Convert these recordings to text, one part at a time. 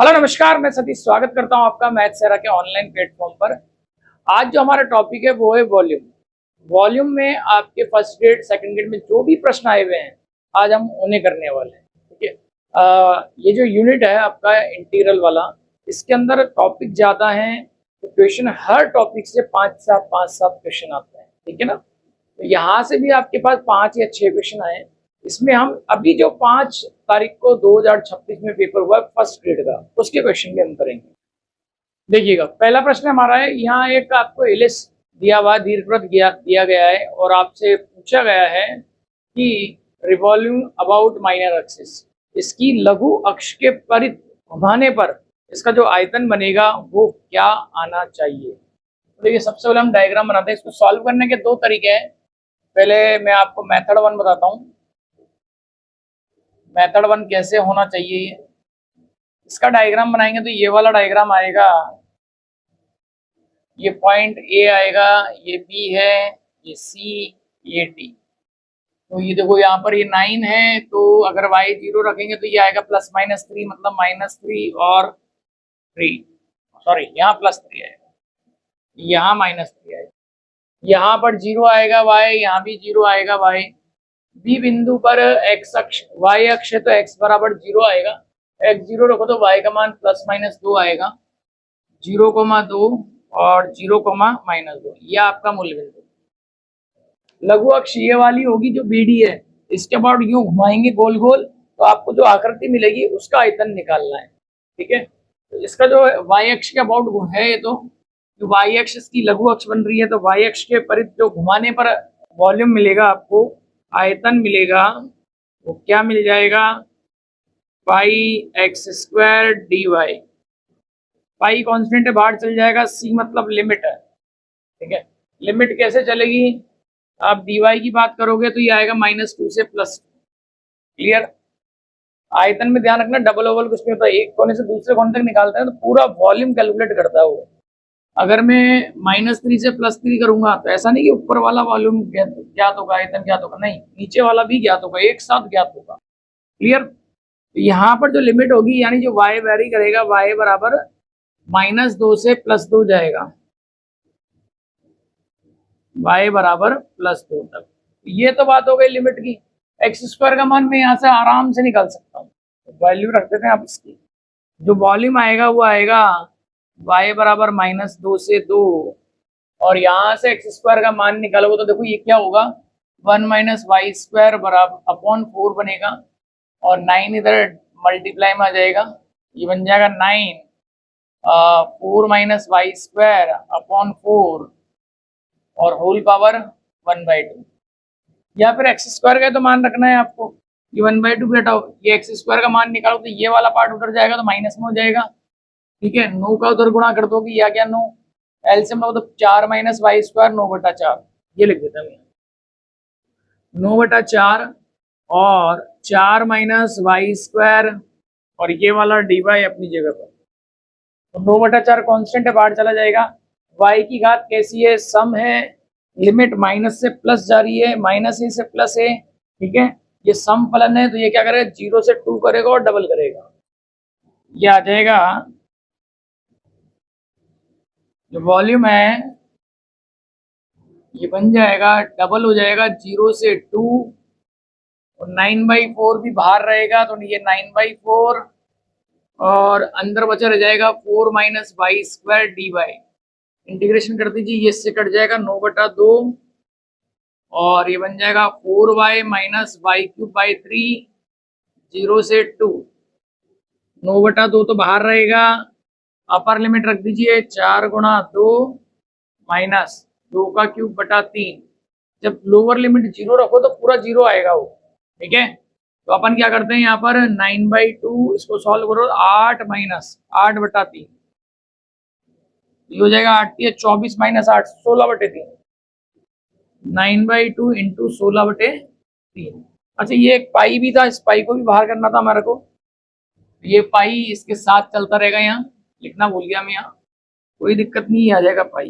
Hello नमस्कार, मैं सतीश स्वागत करता हूं आपका मैथसेरा के ऑनलाइन प्लेटफॉर्म पर। आज जो हमारा टॉपिक है वो है वॉल्यूम। वॉल्यूम में आपके फर्स्ट ग्रेड सेकंड ग्रेड में जो भी प्रश्न आए हुए हैं आज हम उन्हें करने वाले हैं। ठीक है। ये जो यूनिट है आपका इंटीग्रल वाला, इसके अंदर टॉपिक ज़्यादा हैं, तो क्वेश्चन हर टॉपिक से पाँच सात क्वेश्चन आते हैं। ठीक है ना। तो यहाँ से भी आपके पास 5 या 6 क्वेश्चन आए। इसमें हम अभी जो 5 तारीख को 2026 में पेपर हुआ फर्स्ट ग्रेड का, उसके क्वेश्चन भी हम करेंगे। देखिएगा, पहला प्रश्न हमारा है, यहाँ एक आपको एलिस दिया हुआ दीर्घवृत्त दिया गया है और आपसे पूछा गया है कि रिवॉल्विंग अबाउट माइनर एक्सिस, इसकी लघु अक्ष के परित घुमाने पर इसका जो आयतन बनेगा वो क्या आना चाहिए। तो देखिए, सबसे पहले हम डायग्राम बनाते हैं। इसको सॉल्व करने के दो तरीके हैं। पहले मैं आपको मेथड 1 बताता हूँ। मेथड 1 कैसे होना चाहिए, इसका डायग्राम बनाएंगे तो ये वाला डायग्राम आएगा। ये पॉइंट ए आएगा, ये बी है, ये सी, ये डी। तो ये देखो, यहाँ पर ये 9 है, तो अगर y 0 रखेंगे तो ये आएगा +-3, मतलब -3 और 3। सॉरी, यहाँ +3 आएगा, यहाँ -3 आएगा, यहाँ पर 0 आएगा y, यहाँ भी 0 आएगा y। बी बिंदु पर x अक्ष y अक्ष है तो x बराबर 0 आएगा। x 0 रखो तो y का मान +-2 आएगा, 0,2 और 0,-2। ये आपका मूल बिंदु। लघु अक्ष ये वाली होगी जो BD है, इसके बाद यूं घुमाएंगे गोल गोल, तो आपको जो आकृति मिलेगी उसका आयतन निकालना है। ठीक है। तो इसका जो y अक्ष के अबाउट है, ये तो y अक्ष इसकी लघु अक्ष बन रही है, तो y अक्ष के परित जो घुमाने पर वॉल्यूम मिलेगा, आपको आयतन मिलेगा, वो क्या मिल जाएगा, πx² dy। पाई कांस्टेंट है, बाहर चल जाएगा, c मतलब लिमिट है। ठीक है। लिमिट कैसे चलेगी, आप dy की बात करोगे तो ये आएगा -2 से +2। क्लियर। आयतन में ध्यान रखना, डबल ओवल कुछ नहीं होता, एक कोने से दूसरे कोने तक निकालते हैं तो पूरा वॉल्यूम कैलकुलेट करता है वो। अगर मैं -3 से +3 करूंगा तो ऐसा नहीं कि ऊपर वाला वॉल्यूम ज्ञात होगा, आयतन ज्ञात होगा, नहीं, नीचे वाला भी ज्ञात होगा, एक साथ ज्ञात होगा। क्लियर। तो यहाँ पर जो लिमिट होगी, यानी जो y वेरी करेगा, y बराबर -2 से +2 जाएगा, y बराबर +2 तक। ये तो बात हो गई लिमिट की। x² का मान मैं यहाँ से आराम से निकाल सकता हूँ, वैल्यू रख देते हैं आप इसकी। जो वॉल्यूम आएगा वो आएगा y बराबर -2 से 2, और यहाँ से x² का मान निकालोगे तो देखो ये क्या होगा, 1 - y² बराबर /4 बनेगा, और 9 इधर मल्टीप्लाई में आ जाएगा, ये बन जाएगा 9 4 - y² /4 और होल पावर 1/2। या फिर x² का तो मान रखना है आपको, ये 1/2 पे हटाओ, ये x² का मान निकालो तो ये वाला पार्ट उधर जाएगा तो माइनस में हो जाएगा। ठीक है। 9 का उधर गुणा कर दोगे, या क्या 9 एलसीएम लो तो 4 - y², 9/4। ये लिख देता हूँ, 9/4 और 4 - y², और ये वाला dy अपनी जगह पर। तो 9/4 कांस्टेंट है, बाहर चला जाएगा। y की घात कैसी है, सम है, लिमिट माइनस से प्लस जा रही है, -a से +a। ठीक है। ये सम फलन है, तो ये क्या करेगा, 0 से 2 करेगा और डबल करेगा, ये आ जाएगा, जो वॉल्यूम है ये बन जाएगा, डबल हो जाएगा 0 से 2, और 9/4 भी बाहर रहेगा, तो ये 9/4, और अंदर बचा रह जाएगा 4 - y² dy। इंटीग्रेशन कर दीजिए, ये इससे कट जाएगा 9/2, और ये बन जाएगा 4y - y³ 0 से 2। 9/2 तो बाहर रहेगा, अपर लिमिट रख दीजिए, 4 × 2 - 2^³ जब लोअर लिमिट 0 रखो तो पूरा 0 आएगा वो। ठीक है। तो अपन क्या करते हैं, यहाँ पर 9/2 इसको सॉल्व करो, 8 - 8/3, ये हो जाएगा 8 × 24 - 8 16/3, 9/2 इंटू 16/3। अच्छा, ये एक पाई भी था, इस पाई को भी बाहर करना था हमारे को, ये पाई इसके साथ चलता रहेगा, यहाँ लिखना भूल गया मैं, यहाँ कोई दिक्कत नहीं, आ जाएगा पाई।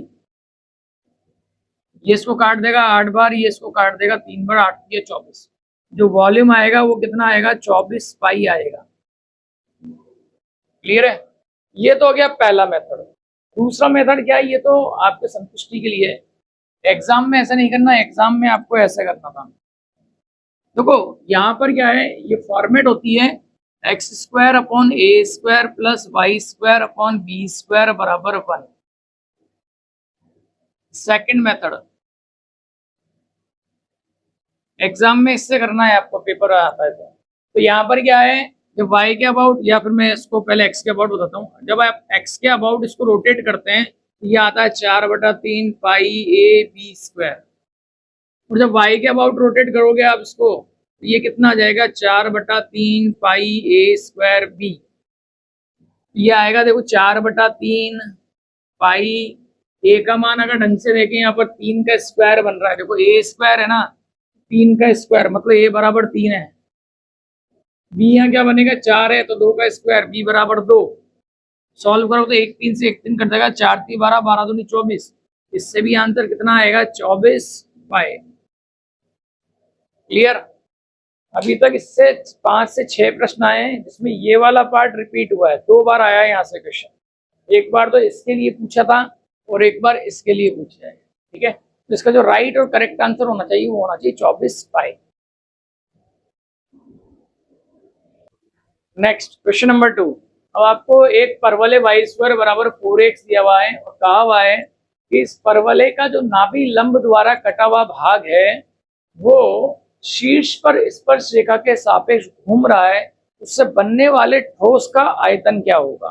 ये इसको काट देगा 8 बार, ये इसको काट देगा 3 बार, 8 × 24। जो वॉल्यूम आएगा वो कितना आएगा, 24 पाई आएगा। क्लियर है? ये तो हो गया पहला मेथड। दूसरा मेथड क्या है, ये तो आपके संतुष्टि के लिए है, एग्जाम में ऐसा नहीं करना, एग्जाम में आपको ऐसे करना था। देखो यहाँ पर क्या है, ये फॉर्मेट होती है x square upon a square plus y square upon b square बराबर 1। सेकंड मेथड एग्जाम में इससे करना है आपको, पेपर आता है तो यहाँ पर क्या है, जब y के अबाउट, या फिर मैं इसको पहले x के अबाउट बताता हूँ, जब आप x के अबाउट इसको रोटेट करते हैं तो ये आता है 4/3 पाई ए बी स्क्वायर, और जब y के अबाउट रोटेट करोगे आप इसको तो ये कितना आ जाएगा, 4/3 पाई ए स्क्वायर बी। ये आएगा देखो 4/3 पाई, ए का मान अगर ढंग से देखें यहाँ पर 3 का स्क्वायर बन रहा है, देखो ए स्क्वायर है ना, 3 का स्क्वायर मतलब ए बराबर 3 है, बी यहाँ क्या बनेगा 4 है तो 2 का स्क्वायर, बी बराबर 2। सॉल्व करो तो 1 3 से 1 3 कट जाएगा, 4 3 12 12 दूनी 24। इससे भी आंसर कितना आएगा, 24 पाई। क्लियर? अभी तक इससे 5 से 6 प्रश्न आए हैं जिसमें ये वाला पार्ट रिपीट हुआ है, 2 बार आया है यहाँ से क्वेश्चन। एक बार तो इसके लिए पूछा था और एक बार इसके लिए पूछा है। ठीक है, तो इसका जो राइट और करेक्ट आंसर होना चाहिए वो होना चाहिए 24 पाई। Next question number 2। अब आपको एक परवलय वाई स्क्वायर बराबर 4x दिया हुआ है और कहा हुआ है कि इस परवलय का जो नाभि लंब द्वारा कटा हुआ भाग है वो शीर्ष पर स्पर्श रेखा के सापेक्ष घूम रहा है, उससे बनने वाले ठोस का आयतन क्या होगा।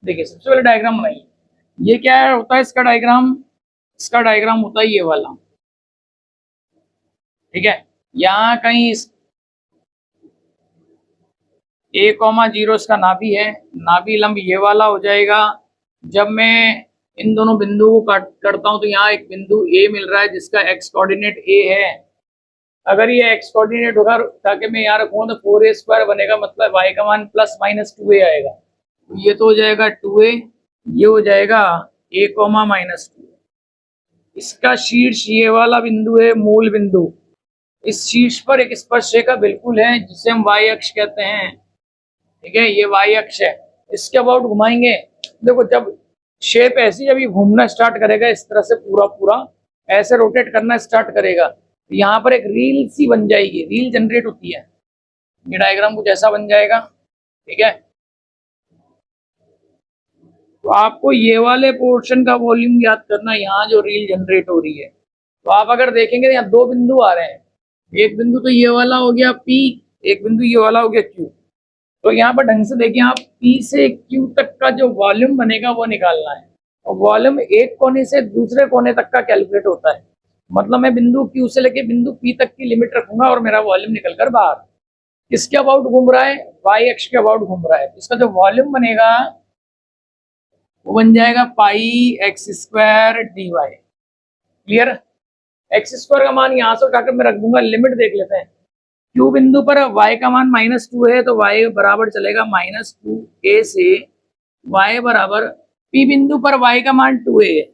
देखिए सबसे पहले डायग्राम बनाइए। ये क्या है, होता है इसका डायग्राम, इसका डायग्राम होता है ये वाला। ठीक है, यहाँ कहीं a,0 इसका नाभि है, नाभि लंब ये वाला हो जाएगा। जब मैं इन दोनों बिंदु को करता हूं तो यहाँ एक बिंदु A मिल रहा है जिसका x कोऑर्डिनेट A है। अगर ये x कोऑर्डिनेट होगा ताकि मैं यहाँ रखूँ तो 4a स्क्वायर बनेगा, मतलब y का मान प्लस माइनस 2a आएगा। ये तो हो जाएगा 2a, ये हो जाएगा a, माइनस 2। इसका शीर्ष ये वाला बिंदु है, मूल बिंदु। इस शीर्ष पर एक स्पर्श रेखा बिल्कुल है जिसे हम y अक्ष कहते हैं। ठीक है, ये y अक्ष है, इसके अबाउट घुमाएंगे। देखो जब शेप ऐसी जब ये घूमना स्टार्ट करेगा इस तरह से, पूरा पूरा ऐसे रोटेट करना स्टार्ट करेगा तो यहाँ पर एक रील सी बन जाएगी, रील जनरेट होती है। ये डायग्राम कुछ ऐसा बन जाएगा। ठीक है, तो आपको ये वाले पोर्शन का वॉल्यूम याद करना, यहाँ जो रील जनरेट हो रही है। तो आप अगर देखेंगे तो यहाँ 2 बिंदु आ रहे हैं, एक बिंदु तो ये वाला हो गया P, एक बिंदु ये वाला हो गया Q। तो यहाँ पर ढंग से देखिए आप, P से Q तक का जो वॉल्यूम बनेगा वो निकालना है, और वॉल्यूम एक कोने से दूसरे कोने तक का कैलकुलेट होता है। मतलब मैं बिंदु Q से लेके बिंदु P तक की लिमिट रखूंगा और मेरा वॉल्यूम निकल कर बाहर। किसके अबाउट घूम रहा है, y अक्ष के अबाउट घूम रहा है। इसका जो वॉल्यूम बनेगा वो बन जाएगा pi x square dy। Clear? X square का मान यहाँ से उठाकर मैं रख दूंगा, लिमिट देख लेते हैं। Q बिंदु पर y का मान -2 है तो y बराबर चलेगा -2a से y बराबर, P बिंदु पर y का मान 2a है,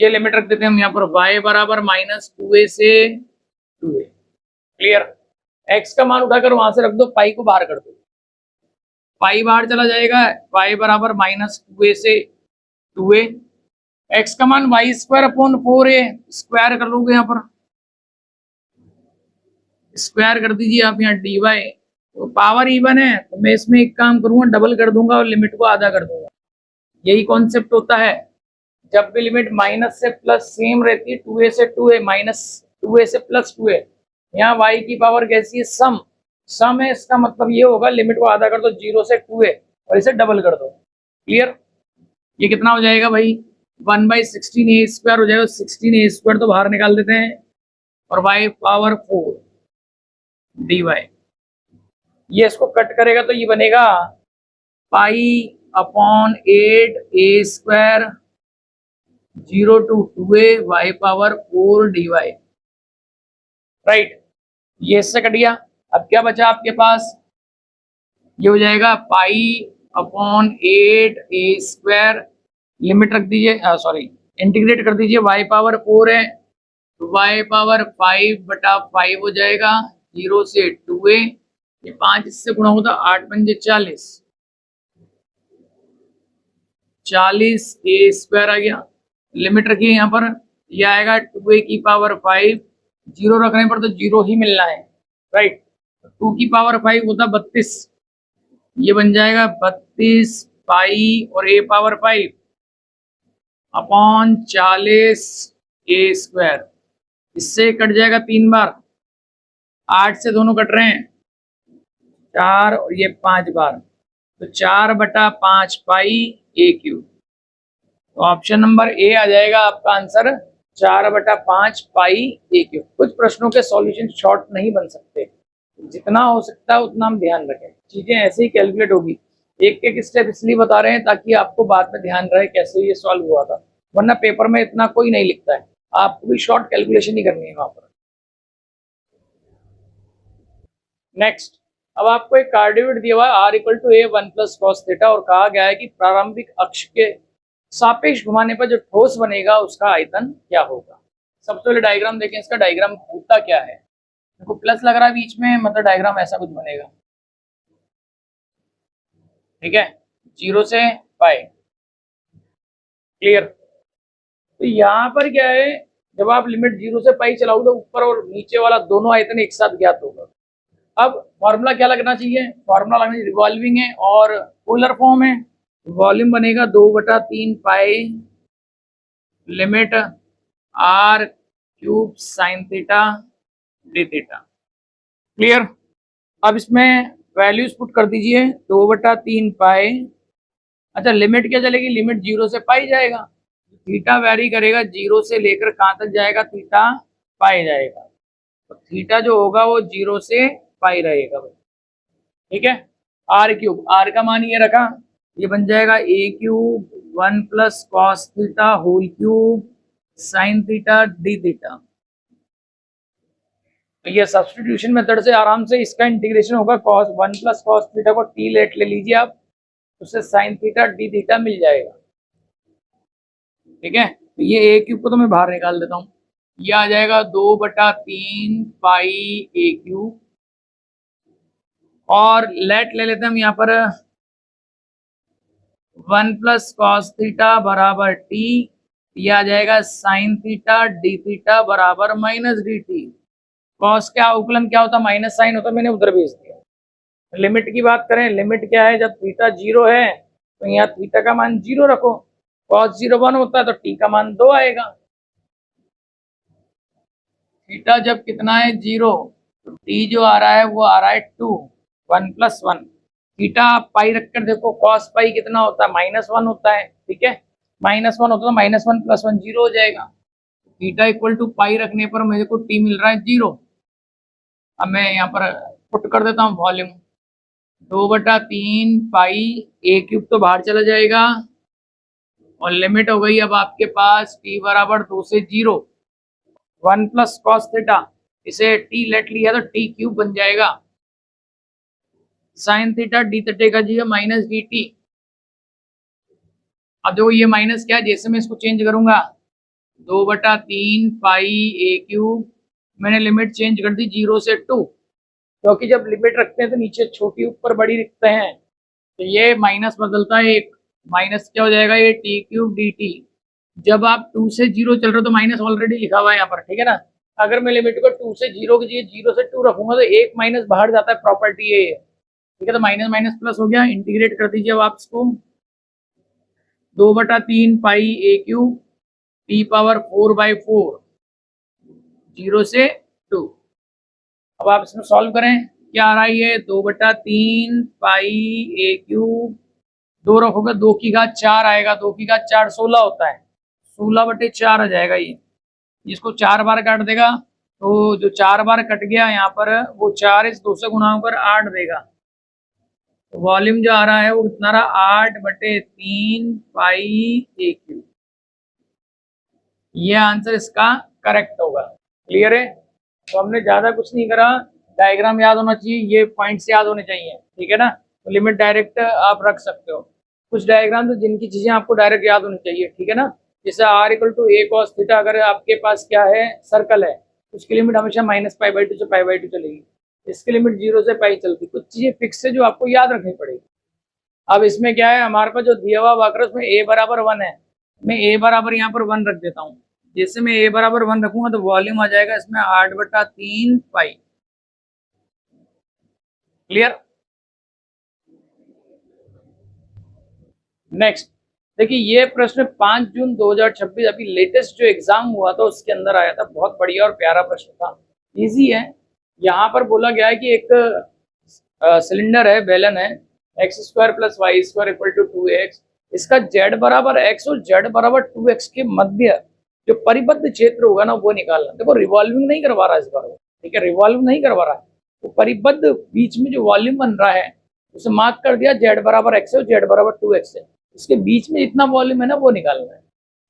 ये लिमिट रख देते हैं हम यहाँ पर, y बराबर -2a से 2a। क्लियर? x का मान उठाकर वहां से रख दो, पाई को बाहर कर दो, पाई बाहर चला जाएगा, y बराबर -2a से 2a। x का मान y square upon 4a, square कर लोगे यहाँ पर, स्क्वायर कर दीजिए आप यहाँ dy। तो पावर इवन है तो मैं इसमें एक काम करूंगा, डबल कर दूंगा और लिमिट को आधा कर दूंगा। यही कॉन्सेप्ट होता है, जब भी लिमिट माइनस से प्लस सेम रहती है, 2a से 2a, -2a से +2a। यहाँ y की पावर कैसी है, सम, सम है, इसका मतलब ये होगा लिमिट को आधा कर दो 0 से 2a और इसे डबल कर दो। क्लियर? ये कितना हो जाएगा भाई, 1/16a स्क्वायर हो जाएगा, 16a स्क्वायर तो बाहर निकाल देते हैं, और y पावर 4 dy। ये इसको कट करेगा तो ये बनेगा pi upon 8a square 0 to 2a y power 4 dy। Right, ये इससे कट गया। अब क्या बचा आपके पास, ये हो जाएगा pi upon 8a square, limit रख दीजिए, सॉरी इंटीग्रेट कर दीजिए, y पावर 4 है तो y पावर 5/5 हो जाएगा, 0 से 2a, ये 5 इससे गुणा होता 8 × 5 = 40, 40a² आ गया। लिमिट रखिए यहाँ पर, यह आएगा 2a⁵, जीरो रखने पर तो जीरो ही मिलना है, राइट। 2⁵ होता 32, ये बन जाएगा 32 पाई और a⁵ अपॉन 40a²। इससे कट जाएगा 3 बार, 8 से दोनों कट रहे हैं, 4 और ये 5 बार, तो 4/5 पाई a³। तो ऑप्शन नंबर ए आ जाएगा आपका आंसर, 4/5 पाई a³। कुछ प्रश्नों के सॉल्यूशन शॉर्ट नहीं बन सकते, जितना हो सकता है उतना हम ध्यान रखें, चीजें ऐसे ही कैलकुलेट होगी। एक एक स्टेप इसलिए बता रहे हैं ताकि आपको बाद में ध्यान रहे कैसे ये सॉल्व हुआ था, वरना पेपर में इतना कोई नहीं लिखता है, आपको भी शॉर्ट कैलकुलेशन ही करनी है वहां पर। नेक्स्ट, अब आपको एक कार्डियोइड दिया हुआ है r=a1 + cos θ और कहा गया है कि प्रारंभिक अक्ष के सापेक्ष घुमाने पर जो ठोस बनेगा उसका आयतन क्या होगा। सबसे पहले डायग्राम देखें, इसका डायग्राम होता क्या है। देखो प्लस लग रहा है बीच में, मतलब डायग्राम ऐसा कुछ बनेगा, ठीक है, 0 से पाई, क्लियर। तो यहाँ पर क्या है, जब आप लिमिट 0 से पाई चलाओगे तो ऊपर और नीचे वाला दोनों आयतन एक साथ ज्ञात होगा। अब फॉर्मूला क्या लगना चाहिए, फॉर्मूला लगना चाहिए, रिवॉल्विंग है और पोलर फॉर्म है, वॉल्यूम बनेगा 2/3 pi limit r³ sin θ d θ, clear. अब इसमें वैल्यूज पुट कर दीजिए, 2/3 पाई, अच्छा लिमिट क्या चलेगी, लिमिट 0 से पाई जाएगा, थीटा वेरी करेगा 0 से लेकर कहाँ तक जाएगा, थीटा पाई जाएगा, तो थीटा जो होगा वो 0 से पाई रहेगा, ठीक है। r³, r का मान ये रखा, ये बन जाएगा a³ 1 + cos θ³ sin θ d θ। तो ये सब्स्टिट्यूशन मेथड से आराम से इसका इंटीग्रेशन होगा, cos 1 + cos θ को t लेट ले लीजिए आप, उससे sin θ d θ मिल जाएगा, ठीक है। तो ये a³ को तो मैं बाहर निकाल देता हूँ, ये आ जाएगा 2/3 पाई a³ और लेट ले लेते हैं हम यहाँ पर 1 + cos θ बराबर t, यह आ जाएगा sin θ d θ बराबर -dt। कॉस क्या उपलन क्या होता, माइनस साइन होता, मैंने उधर भेज दिया। लिमिट की बात करें, लिमिट क्या है, जब थीटा 0 है तो यहाँ थीटा का मान 0 रखो, cos 0 1 होता है तो t का मान 2 आएगा। थीटा जब कितना है 0, तो t जो आ रहा है वो आ रहा है 2, 1 + 1। थीटा आप पाई रखकर देखो, cos पाई कितना होता है, -1 होता है, ठीक है, -1 होता है, -1 + 1 0 हो जाएगा। थीटा = पाई रखने पर मेरे को t मिल रहा है 0। अब मैं यहाँ पर पुट कर देता हूँ वॉल्यूम, 2/3 पाई a³ तो बाहर चला जाएगा और लिमिट हो गई अब आपके पास t बराबर 2 से 0, 1 + cos θ, इसे t लेट लिया तो t³ बन जाएगा, sin θ d θ का जी -dt। अब देखो ये माइनस क्या है, जैसे मैं इसको चेंज करूंगा 2/3 पाई a³ मैंने लिमिट चेंज कर दी 0 से 2, क्योंकि जब लिमिट रखते हैं तो नीचे छोटी ऊपर बड़ी लिखते हैं, तो ये माइनस बदलता है, एक माइनस क्या हो जाएगा, ये t³ dt। जब आप 2 से 0 चल रहे हो तो माइनस ऑलरेडी लिखा हुआ है यहाँ पर, ठीक है ना। अगर मैं लिमिट को 2 से 0 की जगह 0 से 2 रखूंगा तो एक माइनस बाहर जाता है, प्रॉपर्टी ये है, ठीक है। तो माइनस माइनस प्लस हो गया, इंटीग्रेट कर दीजिए अब आप इसको, 2/3 पाई a³ t⁴/4 0 से 2। अब आप इसमें सॉल्व करें, क्या आ रहा है, ये 2/3 पाई a³, 2 रखोगे 2 की घात 4 आएगा, 2 की घात 4 16 होता है, 16/4 आ जाएगा ये। इसको 4 बार काट देगा तो जो 4 बार कट गया यहाँ पर वो 4 इस 2 से गुणा होकर 8 देगा। तो वॉल्यूम जो आ रहा है वो कितना रहा, 8/3 पाई a³। ये आंसर इसका करेक्ट होगा, क्लियर है। तो हमने ज्यादा कुछ नहीं करा, डायग्राम याद होना चाहिए, ये पॉइंट्स याद होने चाहिए, ठीक है ना। तो लिमिट डायरेक्ट आप रख सकते हो, कुछ डायग्राम तो जिनकी चीजें आपको डायरेक्ट याद होनी चाहिए, ठीक है ना। जैसे r=a cos θ, अगर आपके पास क्या है, सर्कल है, उसकी लिमिट हमेशा -π/2 से π/2 चलेगी, इसकी लिमिट 0 से पाई चलती, कुछ चीजें फिक्स है जो आपको याद रखनी पड़ेगी। अब इसमें क्या है, हमारे पास जो दिया हुआ वक्र उसमें a बराबर 1 है, मैं a बराबर यहाँ पर 1 रख देता हूँ। जैसे मैं a बराबर 1 रखूंगा तो वॉल्यूम आ जाएगा इसमें 8/3 पाई। क्लियर। नेक्स्ट देखिए, ये प्रश्न 5 जून 2026 अभी लेटेस्ट जो एग्जाम हुआ था उसके अंदर आया था। बहुत बढ़िया और प्यारा प्रश्न था, इजी है। यहाँ पर बोला गया है कि एक सिलेंडर है, बेलन है, x² + y² = 2x, इसका z बराबर x और z बराबर 2x के मध्य जो परिबद्ध क्षेत्र होगा ना वो निकालना। देखो रिवॉल्विंग नहीं करवा रहा इस बार वो, ठीक है, रिवॉल्व नहीं करवा रहा है, वो परिबद्ध बीच में जो वॉल्यूम बन रहा है उसे मार्क कर दिया, z बराबर x है और z बराबर 2x है, इसके बीच में जितना वॉल्यूम है ना वो निकालना है।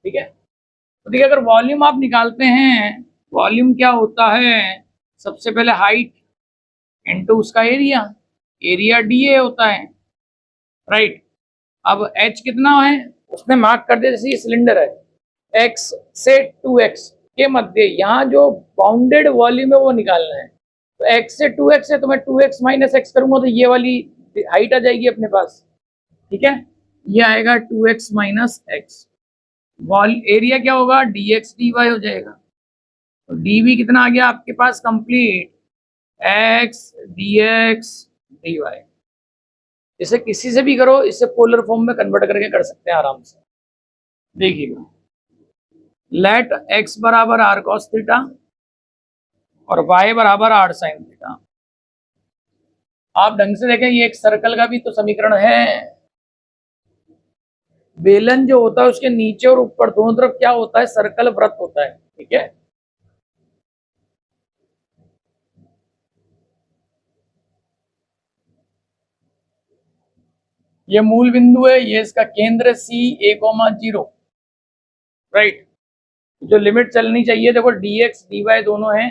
ठीक है, तो देखिए अगर वॉल्यूम आप निकालते हैं, वॉल्यूम क्या होता है, सबसे पहले हाइट इनटू उसका एरिया, एरिया dA होता है, राइट। अब h कितना है उसने मार्क कर दिया, जैसे ये सिलेंडर है x से 2x के मध्य यहाँ जो बाउंडेड वॉल्यूम है वो निकालना है। तो x से 2x है तो मैं 2x - x करूंगा तो ये वाली हाइट आ जाएगी अपने पास। ठीक है, ये आएगा 2x - x। वॉल एरिया क्या होगा, dx dy हो जाएगा। तो dv कितना आ गया आपके पास कंप्लीट, x dx dy। इसे किसी से भी करो, इसे पोलर फॉर्म में कन्वर्ट करके कर सकते हैं आराम से। देखिएगा, लेट x बराबर r cos थीटा और y बराबर r sin थीटा। आप ढंग से देखें, ये एक सर्कल का भी तो समीकरण है। बेलन जो होता है उसके नीचे और ऊपर दोनों तरफ क्या होता है, सर्कल वृत्त होता है। ठीक है, ये मूल बिंदु है, ये इसका केंद्र C a,0, राइट। जो लिमिट चलनी चाहिए देखो dx dy दोनों हैं,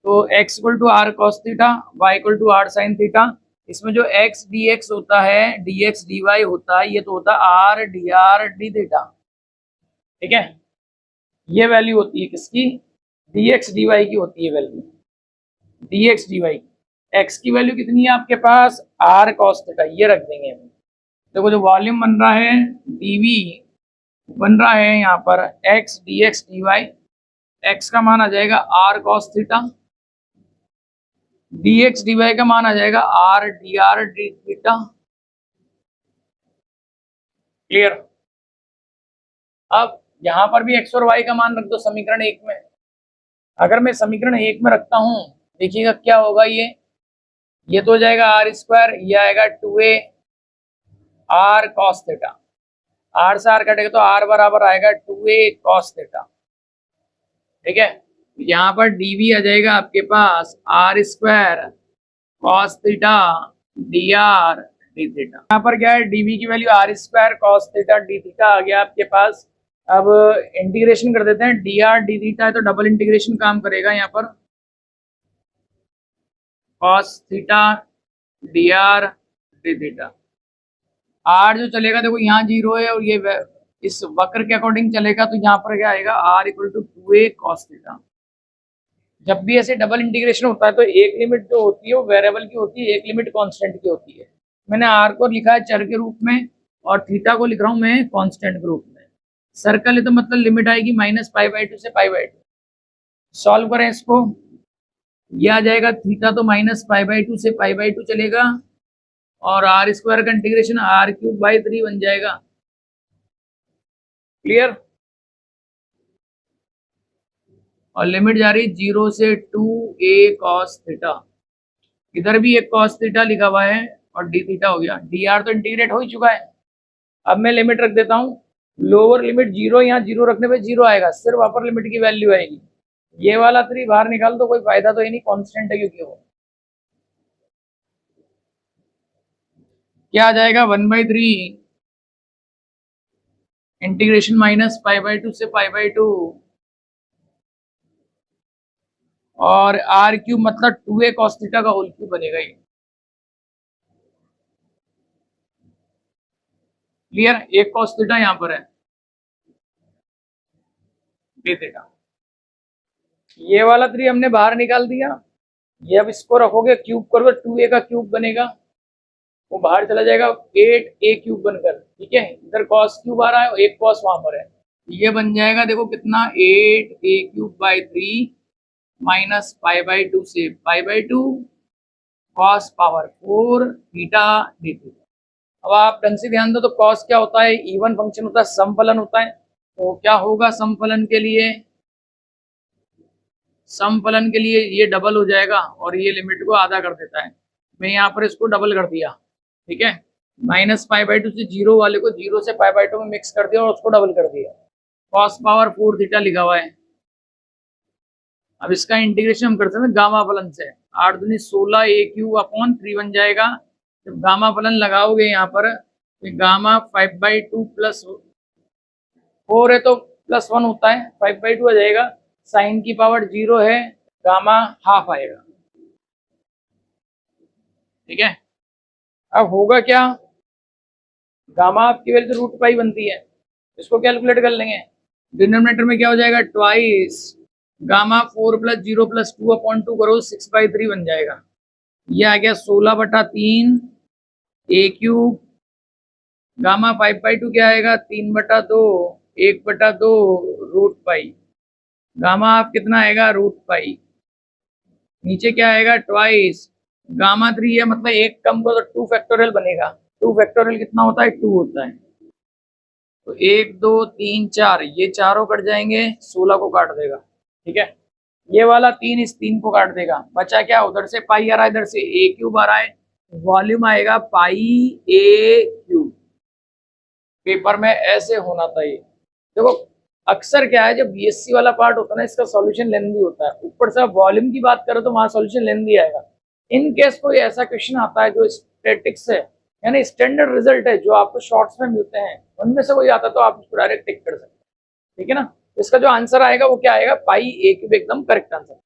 तो x = r cos theta, y = r sin theta. इसमें जो x dx होता है, dx dy होता है, ये तो होता है r dr d थीटा। ठीक है, ये वैल्यू होती है किसकी, dx dy की होती है वैल्यू, dx dy। x की वैल्यू कितनी है आपके पास, r cos थीटा, ये रख देंगे हम। देखो जो वॉल्यूम बन रहा है dv बन रहा है यहाँ पर x dx dy, x का मान आ जाएगा r cos theta, dx dy का मान आ जाएगा r dr d theta. Clear. अब यहाँ पर भी x और y का मान रख दो समीकरण 1 में। अगर मैं समीकरण 1 में रखता हूँ, देखिएगा क्या होगा, ये तो हो जाएगा r², ये आएगा 2a r cos theta, r से r कटेगा तो r बराबर आएगा 2a cos थीटा। ठीक है, यहाँ पर dv आ जाएगा आपके पास r² cos theta dr d theta. यहाँ पर क्या है, dv की value r² cos theta d theta आ गया आपके पास। अब इंटीग्रेशन कर देते हैं, dr d थीटा है तो डबल इंटीग्रेशन काम करेगा यहाँ पर, cos theta dr d theta. r जो चलेगा देखो यहाँ 0 है और ये इस वक्र के अकॉर्डिंग चलेगा, तो यहाँ पर क्या आएगा, r = 2a cos थीटा। जब भी ऐसे डबल इंटीग्रेशन होता है तो एक लिमिट जो होती है वो वेरिएबल की होती है, एक लिमिट कांस्टेंट की होती है। मैंने r को लिखा है चर के रूप में और थीटा को लिख रहा हूं मैं कांस्टेंट के रूप में। सर्कल है तो मतलब लिमिट आएगी -π/2 से π/2। सॉल्व करें इसको, यह आ जाएगा थीटा तो -π/2 से π/2 चलेगा और r² का इंटीग्रेशन r³/3 बन जाएगा। क्लियर। और लिमिट जा रही है 0 से 2a cos थीटा, इधर भी एक cos थीटा लिखा हुआ है और d थीटा हो गया, dr तो इंटीग्रेट हो ही चुका है। अब मैं लिमिट रख देता हूँ, लोअर लिमिट 0, यहाँ 0 रखने पे 0 आएगा, सिर्फ अपर लिमिट की वैल्यू आएगी। ये वाला 3 बाहर निकाल तो कोई फायदा तो ही नहीं, कांस्टेंट है क्योंकि वो क्या आ जाएगा, 1/3 इंटीग्रेशन -π/2 से π/2 और r³ मतलब 2a cos थीटा का होल क्यूब बनेगा ये। क्लियर, एक cos थीटा यहाँ पर है d थीटा। ये वाला 3 हमने बाहर निकाल दिया, ये अब इसको रखोगे क्यूब करोगे 2a का क्यूब बनेगा वो बाहर चला जाएगा 8a³ बनकर, ठीक है। इधर cos क्यूब आ रहा है और एक cos वहां पर है, ये बन जाएगा देखो कितना 8a³/3 माइनस π/2 से π/2 cos पावर 4 थीटा dt। अब आप ढंग से ध्यान दो तो cos क्या होता है, इवन फंक्शन होता है, समफलन होता है। तो क्या होगा समफलन के लिए, समफलन के लिए ये डबल हो जाएगा और ये लिमिट को आधा कर देता है। मैं यहाँ पर इसको डबल कर दिया, ठीक है। माइनस π/2 से जीरो वाले को जीरो से π/2 में मिक्स कर दिया और उसको डबल कर दिया, cos पावर 4 थीटा लिखा हुआ है। अब इसका इंटीग्रेशन हम कर सकते हैं गामा फलन से, 8 दूनी 16a³/3 बन जाएगा। जब गामा फलन लगाओगे यहाँ पर तो गामा 5/2 प्लस 4 है तो +1 होता है, 5/2 आ जाएगा। साइन की पावर 0 है, गामा हाफ आएगा, ठीक है। अब होगा क्या, गामा आपकी वैल्यू तो √π बनती है, इसको कैलकुलेट कर लेंगे। डिनोमिनेटर में क्या हो जाएगा, ट्वाइस गामा 4 + 0 + 2/2 करो 6/3 बन जाएगा। ये आ गया 16/3 a³ गामा 5/2 क्या आएगा 3/2 1/2 √π। गामा आप कितना आएगा √π, नीचे क्या आएगा ट्वाइस गामा 3 है, मतलब एक कम को तो 2 फैक्टोरियल बनेगा। 2 फैक्टोरियल कितना होता है, 2 होता है। तो 1 2 3 4 ये चारों कट जाएंगे, 16 को काट देगा, ठीक है। ये वाला 3 इस 3 को काट देगा, बचा क्या, उधर से पाई आ रहा है, इधर से a³ आ रहा है, वॉल्यूम आएगा πa³। पेपर में ऐसे होना चाहिए। देखो अक्सर क्या है, जब बीएससी वाला पार्ट होता है ना, इसका सॉल्यूशन लेंदी होता है, ऊपर से वॉल्यूम की बात करो तो वहां सॉल्यूशन लेंदी आएगा। इन केस कोई ऐसा क्वेश्चन आता है जो स्टैटिक्स है, यानी स्टैंडर्ड रिजल्ट है जो आपको शॉर्ट्स में मिलते हैं, उनमें से कोई आता है तो आप उसको डायरेक्ट टिक कर सकते हैं, ठीक है ना। इसका जो आंसर आएगा वो क्या आएगा, πa³ एकदम करेक्ट आंसर।